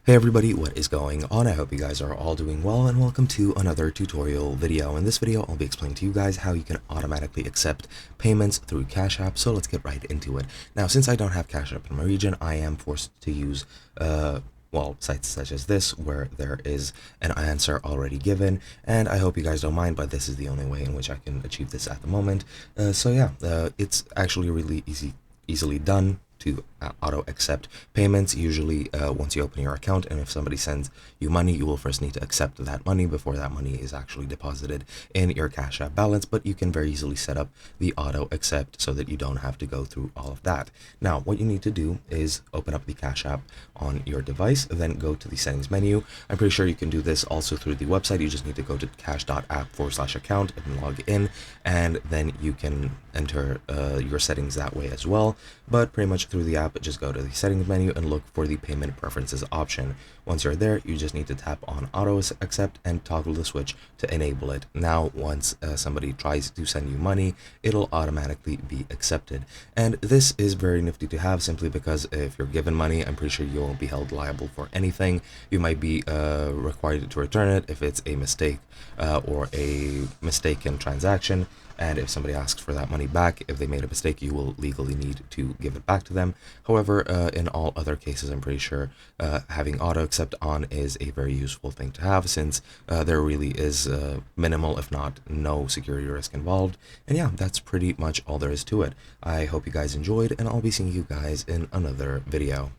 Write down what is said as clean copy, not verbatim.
Hey everybody, what is going on? I hope you guys are all doing well and welcome to another tutorial video. In this video, I'll be explaining to you guys how you can automatically accept payments through Cash App. So let's get right into it. Now, since I don't have Cash App in my region, I am forced to use sites such as this where there is an answer already given, and I hope you guys don't mind, but this is the only way in which I can achieve this at the moment. It's actually really easily done to auto accept payments. Usually once you open your account, and if somebody sends you money, you will first need to accept that money before that money is actually deposited in your Cash App balance. But you can very easily set up the auto accept so that you don't have to go through all of that. Now what you need to do is open up the Cash App on your device, then go to the settings menu. I'm pretty sure you can do this also through the website. You just need to go to cash.app/account and log in, and then you can enter your settings that way as well. But pretty much through the app, just go to the settings menu and look for the payment preferences option. Once you're there, you just need to tap on auto accept and toggle the switch to enable it. Now once somebody tries to send you money, it'll automatically be accepted, and this is very nifty to have, simply because if you're given money, I'm pretty sure you won't be held liable for anything. You might be required to return it if it's a mistake or a mistaken transaction, and if somebody asks for that money back, if they made a mistake, you will legally need to give it back to them. However, in all other cases, I'm pretty sure having auto accept on is a very useful thing to have, since there really is minimal, if not no, security risk involved. And yeah, that's pretty much all there is to it. I hope you guys enjoyed, and I'll be seeing you guys in another video.